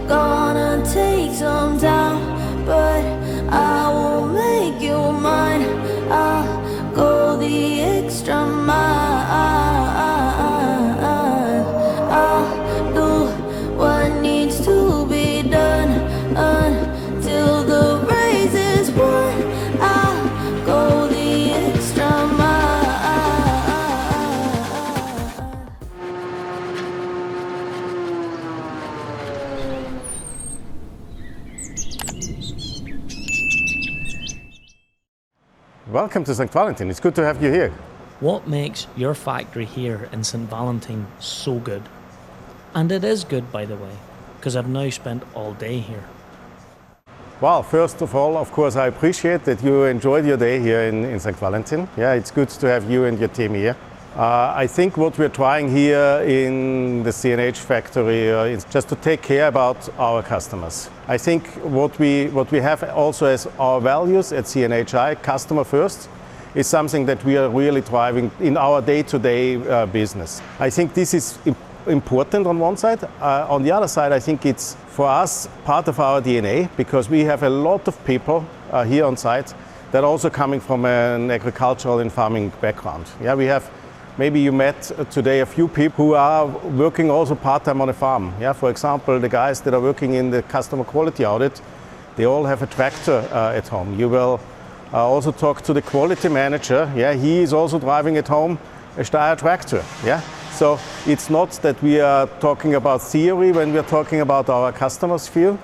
gonna take some time, but I will make you mine. I'll go the extra mile. I'll do what needs to be done until the race is won. I'll go the extra mile. Welcome to St. Valentin. It's good to have you here. What makes your factory here in St. Valentin so good? And it is good, by the way, because I've now spent all day here. Well, first of all, of course, I appreciate that you enjoyed your day here in St. Valentin. Yeah, it's good to have you and your team here. I think what we're trying here in the CNH factory is just to take care about our customers. I think what we have also as our values at CNHI, customer first, is something that we are really driving in our day-to-day business. I think this is important on one side. On the other side, I think it's for us part of our DNA, because we have a lot of people here on site that are also coming from an agricultural and farming background. Yeah, we have, maybe you met today a few people who are working also part-time on a farm. Yeah, for example, the guys that are working in the customer quality audit, they all have a tractor at home. You will also talk to the quality manager. Yeah, he is also driving at home a Steyr tractor. Yeah, so it's not that we are talking about theory when we are talking about our customers' feel.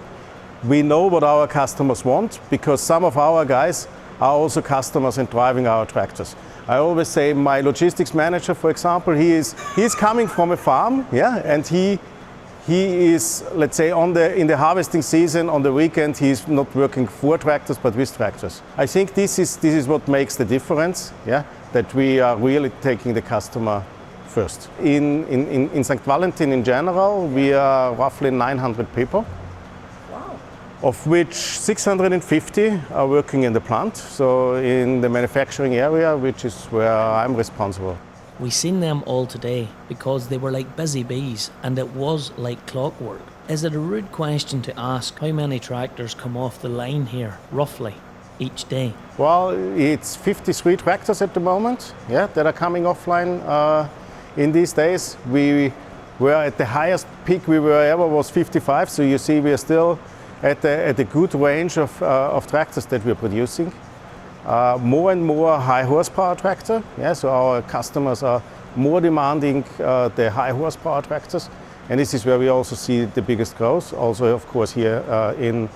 We know what our customers want, because some of our guys are also customers and driving our tractors. I always say my logistics manager, for example, he's coming from a farm, yeah, and he is, let's say, in the harvesting season on the weekend, he's not working for tractors but with tractors. I think this is what makes the difference, yeah, that we are really taking the customer first. In St. Valentin in general, we are roughly 900 people. Of which 650 are working in the plant, so in the manufacturing area, which is where I'm responsible. We seen them all today because they were like busy bees, and it was like clockwork. Is it a rude question to ask how many tractors come off the line here, roughly, each day? Well, it's 53 tractors at the moment, yeah, that are coming offline in these days. We were at the highest peak we were ever was 55, so you see we are still at a good range of tractors that we're producing. More and more high horsepower tractor. Yeah, so our customers are more demanding the high horsepower tractors. And this is where we also see the biggest growth, also of course here in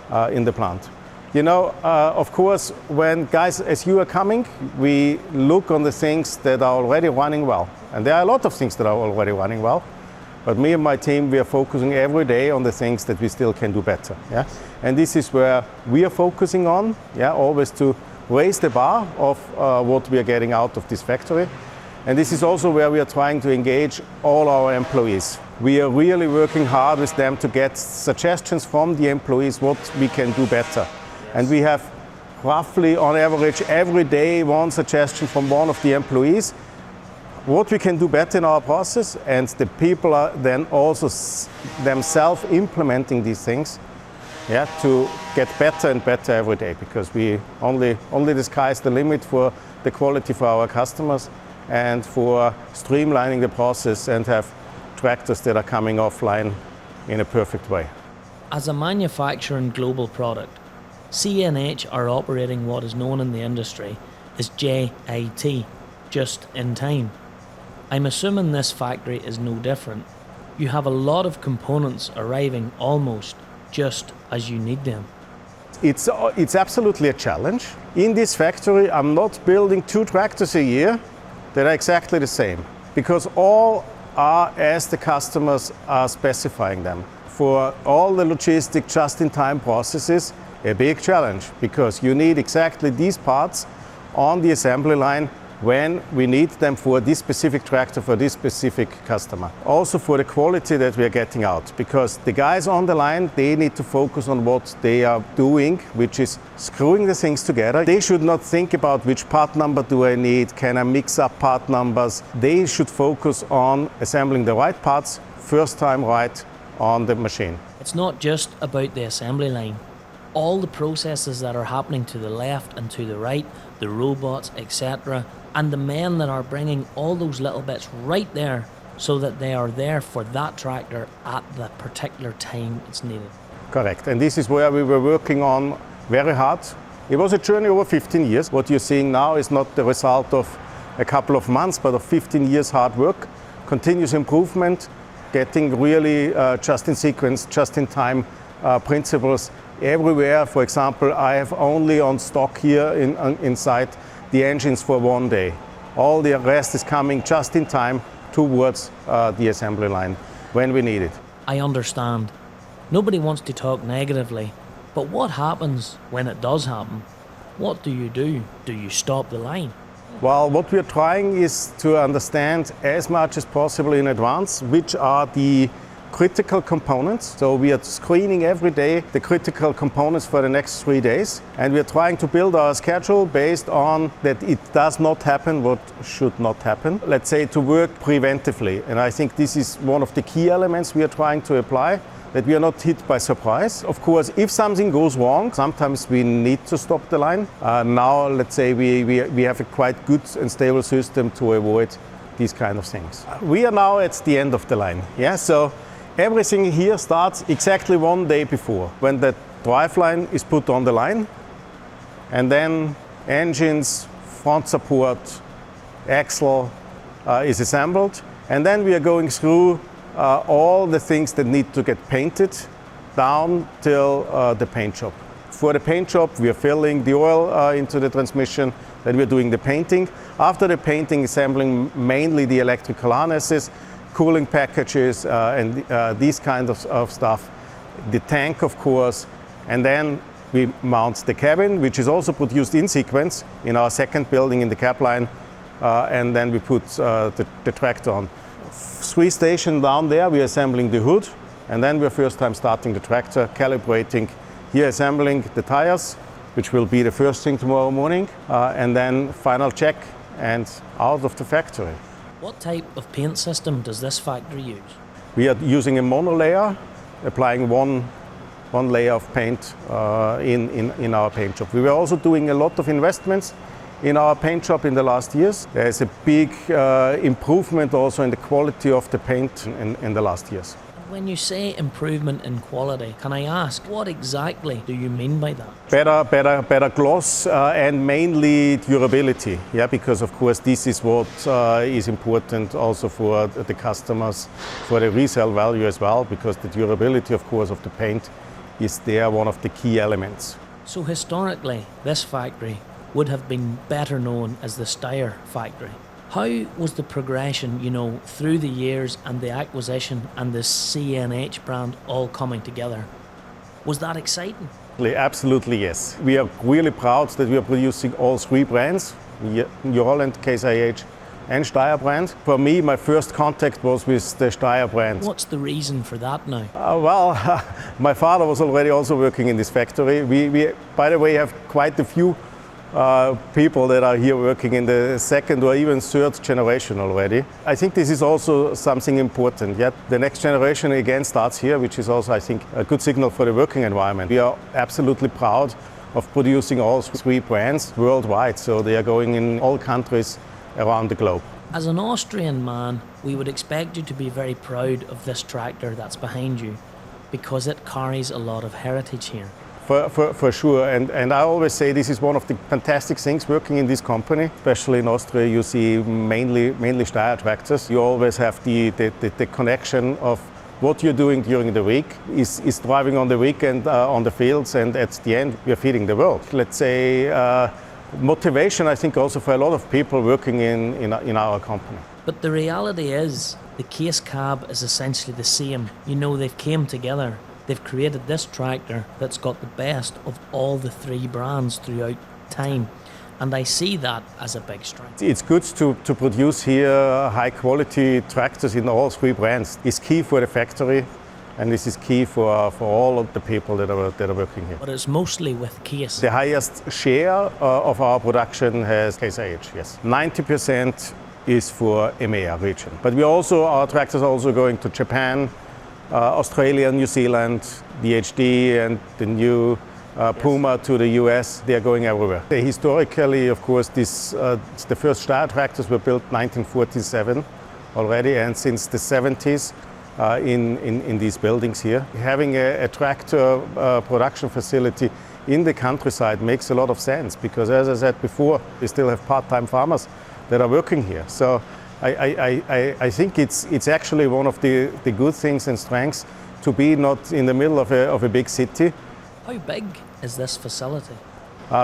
the plant. You know, of course, when guys as you are coming, we look on the things that are already running well. And there are a lot of things that are already running well. But me and my team, we are focusing every day on the things that we still can do better. Yeah? And this is where we are focusing on, yeah, always to raise the bar of what we are getting out of this factory. And this is also where we are trying to engage all our employees. We are really working hard with them to get suggestions from the employees what we can do better. And we have roughly on average every day one suggestion from one of the employees what we can do better in our process, and the people are then also themselves implementing these things, yeah, to get better and better every day, because we only the sky is the limit for the quality for our customers and for streamlining the process and have tractors that are coming offline in a perfect way. As a manufacturing global product, CNH are operating what is known in the industry as JIT, just in time. I'm assuming this factory is no different. You have a lot of components arriving almost just as you need them. It's absolutely a challenge. In this factory, I'm not building 2 tractors a year that are exactly the same, because all are as the customers are specifying them. For all the logistic just-in-time processes, a big challenge, because you need exactly these parts on the assembly line when we need them for this specific tractor, for this specific customer. Also for the quality that we are getting out, because the guys on the line, they need to focus on what they are doing, which is screwing the things together. They should not think about which part number do I need, can I mix up part numbers. They should focus on assembling the right parts, first time right, on the machine. It's not just about the assembly line. All the processes that are happening to the left and to the right, the robots, etc., and the men that are bringing all those little bits right there so that they are there for that tractor at the particular time it's needed. Correct, and this is where we were working on very hard. It was a journey over 15 years. What you're seeing now is not the result of a couple of months, but of 15 years hard work, continuous improvement, getting really just in sequence, just in time principles everywhere. For example, I have only on stock here inside the engines for 1 day. All the rest is coming just in time towards the assembly line when we need it. I understand. Nobody wants to talk negatively, but what happens when it does happen? What do you do? Do you stop the line? Well, what we are trying is to understand as much as possible in advance which are the critical components. So we are screening every day the critical components for the next 3 days, and we are trying to build our schedule based on that it does not happen what should not happen. Let's say to work preventively, and I think this is one of the key elements we are trying to apply, that we are not hit by surprise. Of course, if something goes wrong, sometimes we need to stop the line. Now, let's say we have a quite good and stable system to avoid these kind of things. We are now at the end of the line. Yeah, so everything here starts exactly 1 day before, when the driveline is put on the line, and then engines, front support, axle is assembled, and then we are going through all the things that need to get painted down till the paint job. For the paint job, we are filling the oil into the transmission, then we're doing the painting. After the painting, assembling mainly the electrical harnesses, cooling packages, and these kind of stuff. The tank, of course, and then we mount the cabin, which is also produced in sequence in our second building in the cab line, and then we put the tractor on. 3 stations down there, we're assembling the hood, and then we're first time starting the tractor, calibrating, here assembling the tires, which will be the first thing tomorrow morning, and then final check and out of the factory. What type of paint system does this factory use? We are using a monolayer, applying one layer of paint in our paint shop. We were also doing a lot of investments in our paint shop in the last years. There is a big improvement also in the quality of the paint in the last years. When you say improvement in quality, can I ask, what exactly do you mean by that? Better gloss and mainly durability. Yeah, because of course this is what is important also for the customers, for the resale value as well, because the durability, of course, of the paint is there one of the key elements. So historically, this factory would have been better known as the Steyr factory. How was the progression, through the years and the acquisition and the CNH brand all coming together? Was that exciting? Absolutely, yes. We are really proud that we are producing all 3 brands, New Holland, Case IH and Steyr brand. For me, my first contact was with the Steyr brand. What's the reason for that now? My father was already also working in this factory. We by the way, have quite a few people that are here working in the second or even third generation already. I think this is also something important. Yet the next generation again starts here, which is also, I think, a good signal for the working environment. We are absolutely proud of producing all 3 brands worldwide, so they are going in all countries around the globe. As an Austrian man, we would expect you to be very proud of this tractor that's behind you, because it carries a lot of heritage here. For sure, and I always say this is one of the fantastic things working in this company, especially in Austria. You see mainly Steyr tractors. You always have the connection of what you're doing during the week is driving on the weekend on the fields, and at the end we're feeding the world. Let's say motivation, I think, also for a lot of people working in our company. But the reality is the Case cab is essentially the same. They've came together. They've created this tractor that's got the best of all the 3 brands throughout time. And I see that as a big strength. It's good to produce here high quality tractors in all 3 brands. It's key for the factory, and this is key for all of the people that are working here. But it's mostly with Case. The highest share of our production has Case IH, yes. 90% is for EMEA region. But our tractors are also going to Japan, Australia, New Zealand, the HD and the new Puma to the US, they are going everywhere. Historically, of course, the first Steyr tractors were built 1947 already, and since the 70s in these buildings here. Having a tractor production facility in the countryside makes a lot of sense because, as I said before, we still have part-time farmers that are working here. So I think it's actually one of the good things and strengths to be not in the middle of a big city. How big is this facility?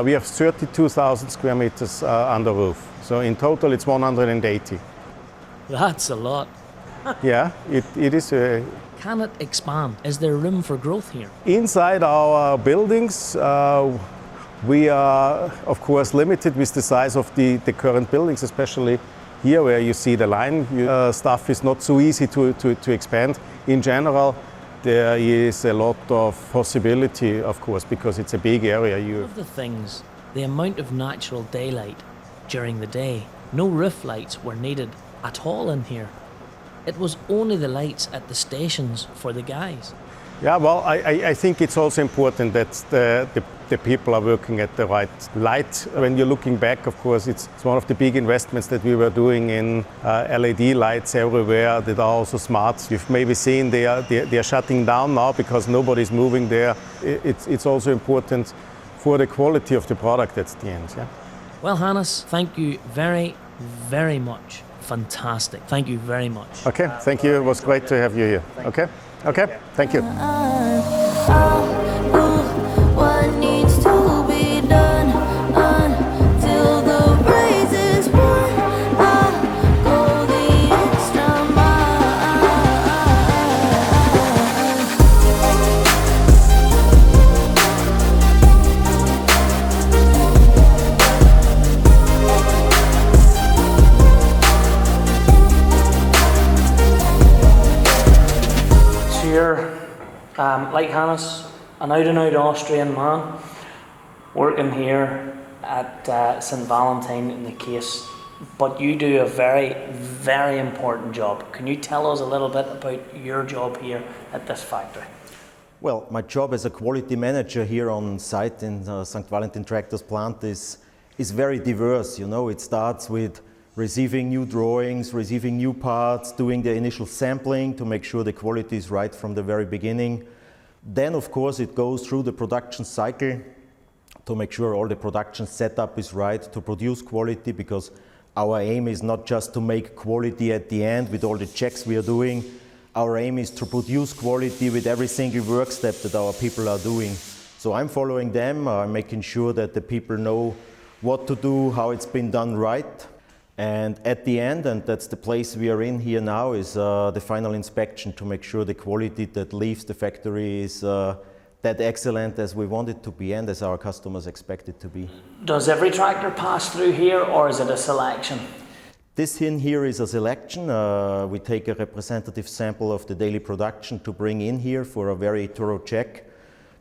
We have 32,000 square meters under roof. So in total it's 180. That's a lot. Yeah, it is. Can it expand? Is there room for growth here? Inside our buildings, we are, of course, limited with the size of the current buildings, especially here where you see the line. Stuff is not so easy to expand. In general, there is a lot of possibility, of course, because it's a big area. One of the things, the amount of natural daylight during the day. No roof lights were needed at all in here. It was only the lights at the stations for the guys. Yeah, well, I think it's also important that the people are working at the right light. When you're looking back, of course, it's one of the big investments that we were doing in LED lights everywhere that are also smart. You've maybe seen they are shutting down now because nobody's moving there. It's also important for the quality of the product at the end. Yeah. Well, Hannes, thank you very, very much. Fantastic. Thank you very much. Okay, thank you. It was great to have you here. Okay, okay, thank you. What needs to be done until the race is won? I'll go the extra mile. So you're, like Hannes, an out-and-out Austrian man, working here at St. Valentine in the case, but you do a very, very important job. Can you tell us a little bit about your job here at this factory? Well, my job as a quality manager here on site in St. Valentine Tractors plant is very diverse. You know, it starts with receiving new drawings, receiving new parts, doing the initial sampling to make sure the quality is right from the very beginning. Then, of course, it goes through the production cycle to make sure all the production setup is right to produce quality, because our aim is not just to make quality at the end with all the checks we are doing. Our aim is to produce quality with every single work step that our people are doing. So I'm following them, making sure that the people know what to do, how it's been done right. And at the end, and that's the place we are in here now, is the final inspection to make sure the quality that leaves the factory is that excellent as we want it to be and as our customers expect it to be. Does every tractor pass through here, or is it a selection? This in here is a selection. We take a representative sample of the daily production to bring in here for a very thorough check.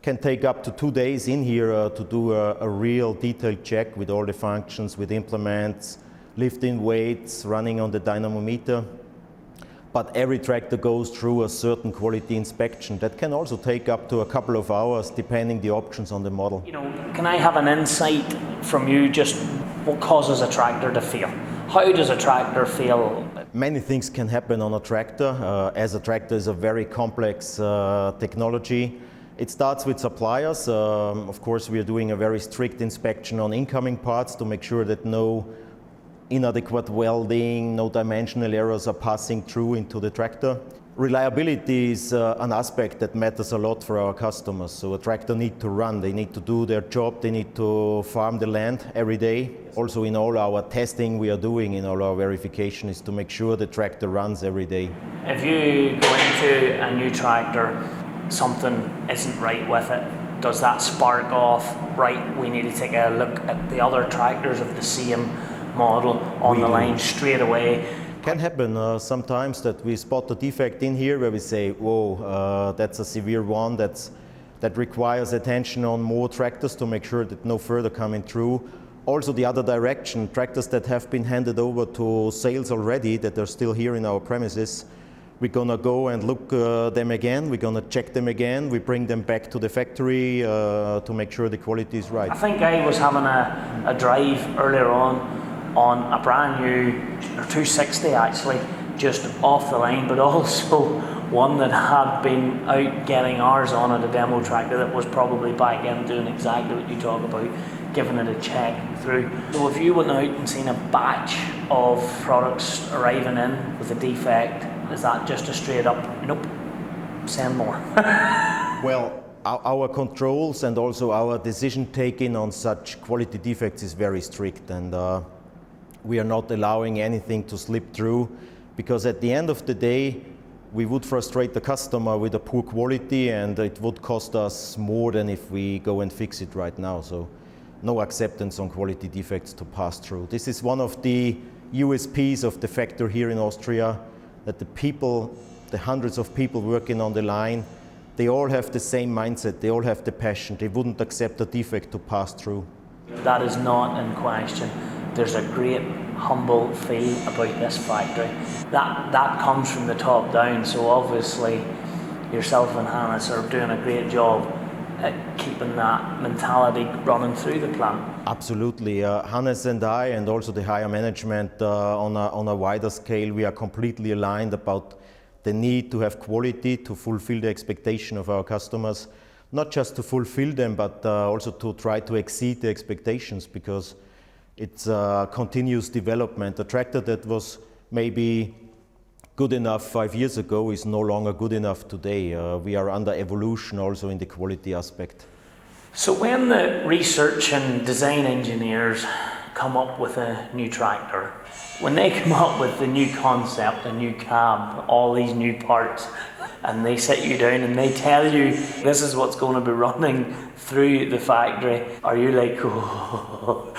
Can take up to 2 days in here to do a real detailed check with all the functions, with implements, lifting weights, running on the dynamometer. But every tractor goes through a certain quality inspection. That can also take up to a couple of hours, depending the options on the model. You know, can I have an insight from you, just what causes a tractor to fail? How does a tractor fail? Many things can happen on a tractor, as a tractor is a very complex technology. It starts with suppliers. Of course, we are doing a very strict inspection on incoming parts to make sure that no inadequate welding, no dimensional errors are passing through into the tractor. Reliability is an aspect that matters a lot for our customers. So a tractor needs to run, they need to do their job, they need to farm the land every day. Also in all our testing we are doing, in all our verification, is to make sure the tractor runs every day. If you go into a new tractor, something isn't right with it, does that spark off, right, we need to take a look at the other tractors of the same model on the line straight away? Can happen sometimes that we spot a defect in here where we say, whoa, that's a severe one, that requires attention on more tractors to make sure that no further coming through. Also the other direction, tractors that have been handed over to sales already, that are still here in our premises, We're gonna go and look them again, we're gonna check them again, we bring them back to the factory to make sure the quality is right. I think I was having a drive earlier on a brand new 260 actually, just off the line, but also one that had been out getting ours on at a demo tractor that was probably back in doing exactly what you talk about, giving it a check through. So if you went out and seen a batch of products arriving in with a defect, is that just a straight up, nope, send more? Well, our controls and also our decision taking on such quality defects is very strict, and we are not allowing anything to slip through, because at the end of the day we would frustrate the customer with a poor quality, and it would cost us more than if we go and fix it right now. So no acceptance on quality defects to pass through. This is one of the USPs of the factory here in Austria, that the people, the hundreds of people working on the line, they all have the same mindset, they all have the passion, they wouldn't accept a defect to pass through. That is not in question. There's a great humble feel about this factory. That comes from the top down, so obviously yourself and Hannes are doing a great job at keeping that mentality running through the plant. Absolutely. Hannes and I, and also the higher management on a wider scale, we are completely aligned about the need to have quality to fulfill the expectation of our customers. Not just to fulfill them, but also to try to exceed the expectations, because it's continuous development. A tractor that was maybe good enough 5 years ago is no longer good enough today. We are under evolution also in the quality aspect. So when the research and design engineers come up with a new tractor, when they come up with the new concept, a new cab, all these new parts, and they sit you down and they tell you this is what's going to be running through the factory, are you like, oh,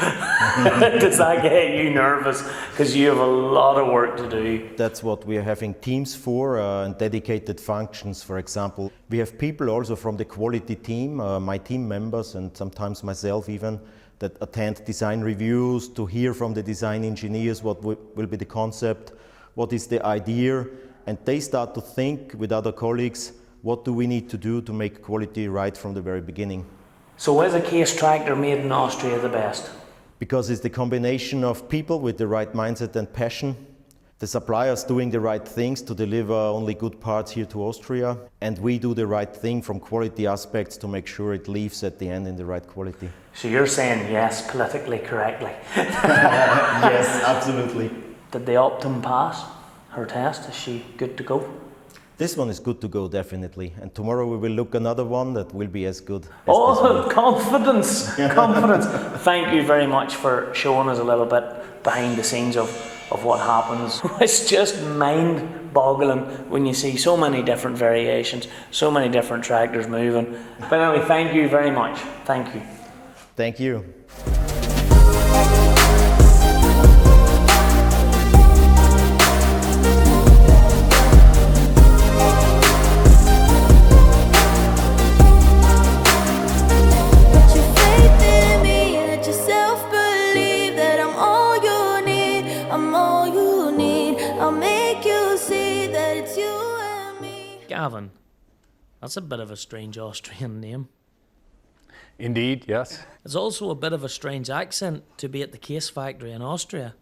does that get you nervous? Because you have a lot of work to do. That's what we are having teams for, and dedicated functions. For example, we have people also from the quality team, my team members, and sometimes myself even, that attend design reviews to hear from the design engineers what will be the concept, what is the idea, and they start to think with other colleagues, what do we need to do to make quality right from the very beginning. So is a Case tractor made in Austria the best? Because it's the combination of people with the right mindset and passion, the suppliers doing the right things to deliver only good parts here to Austria, and we do the right thing from quality aspects to make sure it leaves at the end in the right quality. So you're saying yes, politically correctly. Yes, absolutely. Did the Optum pass her test? Is she good to go? This one is good to go, definitely. And tomorrow we will look another one that will be as good as this Oh, one. confidence, confidence. Thank you very much for showing us a little bit behind the scenes of what happens. It's just mind-boggling when you see so many different variations, so many different tractors moving. But anyway, thank you very much. Thank you. Thank you. Put your faith in me, let yourself believe that I'm all you need. I'm all you need. I'll make you see that it's you and me. Gavin, that's a bit of a strange Austrian name. Indeed, yes. It's also a bit of a strange accent to be at the Case factory in Austria.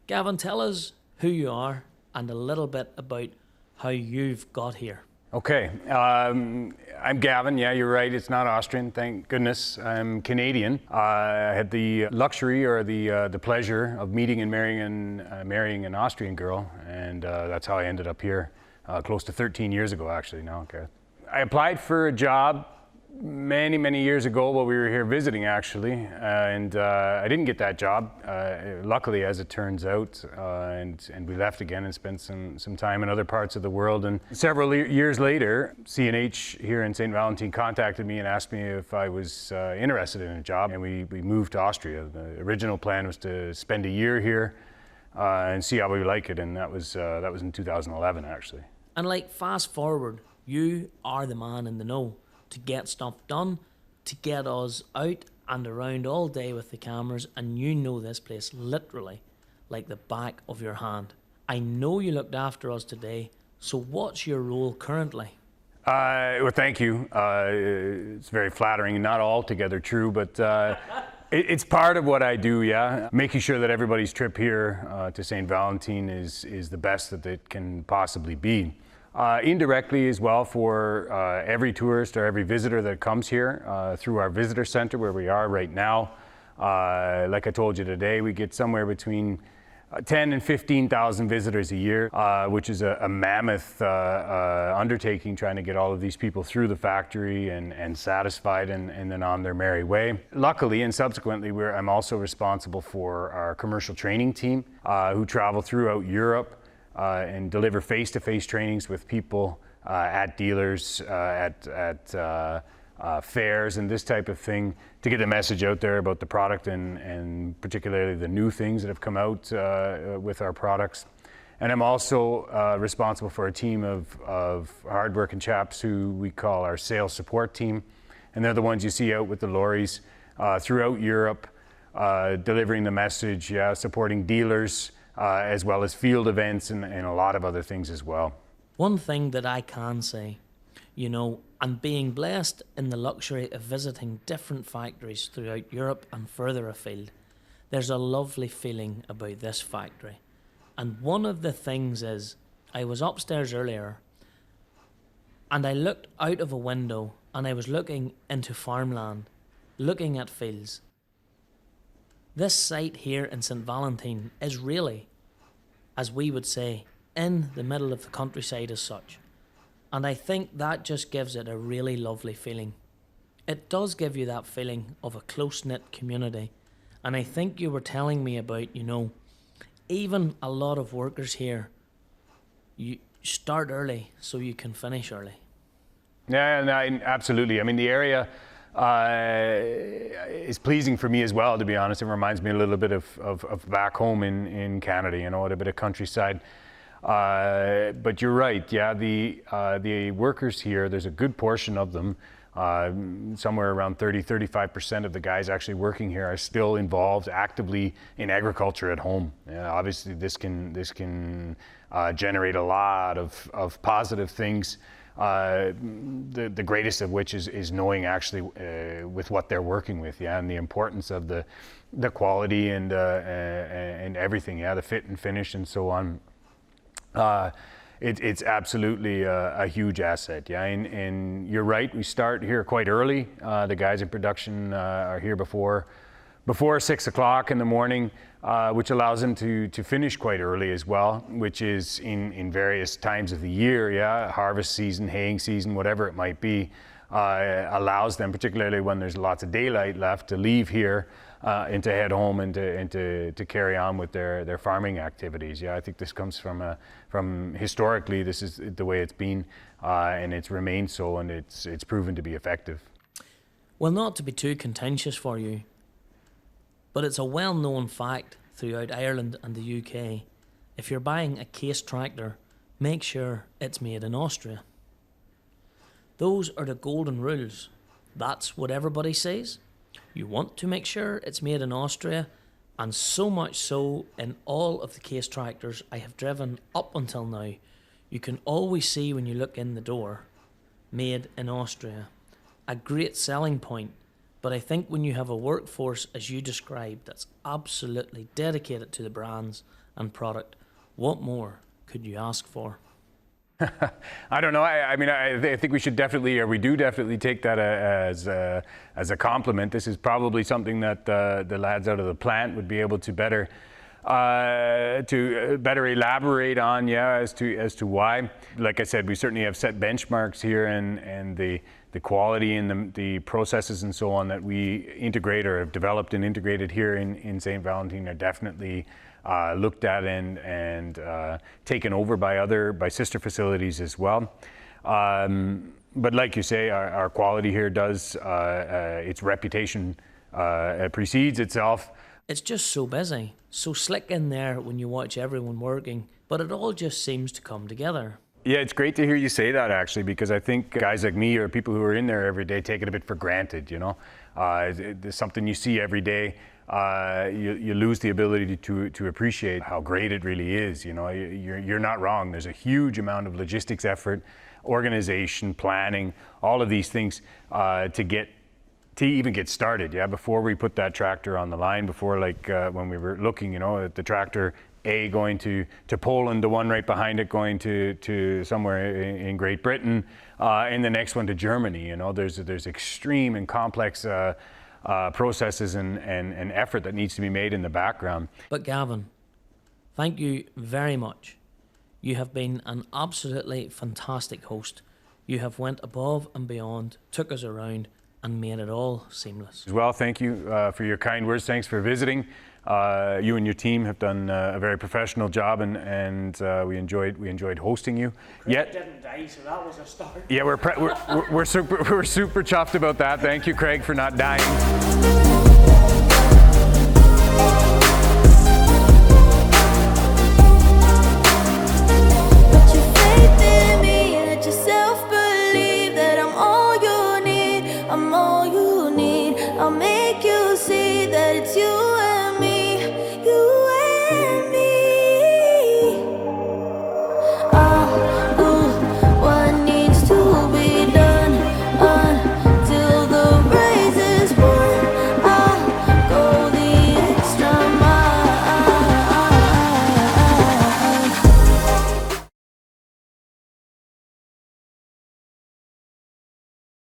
Gavin, tell us who you are and a little bit about how you've got here. Okay, I'm Gavin. Yeah, you're right. It's not Austrian, thank goodness. I'm Canadian. I had the luxury or the pleasure of meeting and marrying an Austrian girl, and that's how I ended up here close to 13 years ago, actually. Now, okay. I applied for a job many years ago while we were here visiting, actually, and I didn't get that job, luckily, as it turns out, and we left again and spent some time in other parts of the world. And several years later, CNH here in St. Valentin contacted me and asked me if I was interested in a job, and we moved to Austria. The original plan was to spend a year here and see how we like it, and that was in 2011, actually. And like, fast forward, you are the man in the know to get stuff done, to get us out and around all day with the cameras, and you know this place literally like the back of your hand. I know you looked after us today So what's your role currently? Well, thank you. It's very flattering, not altogether true, but it's part of what I do, yeah. Making sure that everybody's trip here to St. Valentin is the best that it can possibly be. Indirectly as well for every tourist or every visitor that comes here through our visitor center where we are right now. Like I told you today, we get somewhere between 10 and 15,000 visitors a year, which is a mammoth undertaking trying to get all of these people through the factory and satisfied and then on their merry way. Luckily and subsequently, I'm also responsible for our commercial training team who travel throughout Europe and deliver face-to-face trainings with people at dealers, at fairs and this type of thing to get the message out there about the product and particularly the new things that have come out with our products. And I'm also responsible for a team of hardworking chaps who we call our sales support team. And they're the ones you see out with the lorries throughout Europe, delivering the message, supporting dealers, as well as field events and a lot of other things as well. One thing that I can say, you know, and being blessed in the luxury of visiting different factories throughout Europe and further afield, there's a lovely feeling about this factory. And one of the things is, I was upstairs earlier and I looked out of a window and I was looking into farmland, looking at fields. This site here in St. Valentin is really, as we would say, in the middle of the countryside as such. And I think that just gives it a really lovely feeling. It does give you that feeling of a close-knit community. And I think you were telling me about, you know, even a lot of workers here, you start early so you can finish early. Yeah, no, absolutely. I mean, the area is pleasing for me as well, to be honest. It reminds me a little bit of back home in Canada, you know, a bit of countryside. But you're right, yeah, the workers here, there's a good portion of them, somewhere around 35% of the guys actually working here are still involved actively in agriculture at home. Yeah, obviously this can generate a lot of positive things. The greatest of which is knowing actually with what they're working with, yeah, and the importance of the quality and everything, yeah, the fit and finish and so on. It's absolutely a huge asset, yeah, and you're right, we start here quite early. The guys in production are here before 6 o'clock in the morning, which allows them to finish quite early as well, which is in various times of the year, yeah, harvest season, haying season, whatever it might be, allows them, particularly when there's lots of daylight left, to leave here and to head home and to carry on with their farming activities. Yeah, I think this comes from historically, this is the way it's been, and it's remained so, and it's proven to be effective. Well, not to be too contentious for you, but it's a well-known fact throughout Ireland and the UK, if you're buying a Case tractor, make sure it's made in Austria. Those are the golden rules. That's what everybody says. You want to make sure it's made in Austria, and so much so in all of the Case tractors I have driven up until now, you can always see when you look in the door, made in Austria. A great selling point. But I think when you have a workforce, as you described, that's absolutely dedicated to the brands and product, what more could you ask for? I don't know. I mean, I think we should definitely, or we do definitely take that as a compliment. This is probably something that the lads out of the plant would be able to better elaborate on, yeah, as to why. Like I said, we certainly have set benchmarks here, and the quality and the processes and so on that we integrate or have developed and integrated here in St. Valentin are definitely looked at and taken over by sister facilities as well. But like you say, our quality here does, its reputation precedes itself. It's just so busy, so slick in there when you watch everyone working, but it all just seems to come together. Yeah, it's great to hear you say that, actually, because I think guys like me or people who are in there every day take it a bit for granted, you know. It's something you see every day. you lose the ability to appreciate how great it really is. You know, you're not wrong. There's a huge amount of logistics effort, organization, planning, all of these things to even get started. Yeah, before we put that tractor on the line, before when we were looking, you know, at the tractor A going to Poland, the one right behind it going to somewhere in Great Britain, and the next one to Germany. You know, there's extreme and complex processes and effort that needs to be made in the background. But Gavin, thank you very much. You have been an absolutely fantastic host. You have went above and beyond, took us around, and made it all seamless. As well, thank you for your kind words. Thanks for visiting. You and your team have done a very professional job, and we enjoyed hosting you. Craig didn't die, so that was a start. Yeah, we're super chuffed about that. Thank you, Craig, for not dying.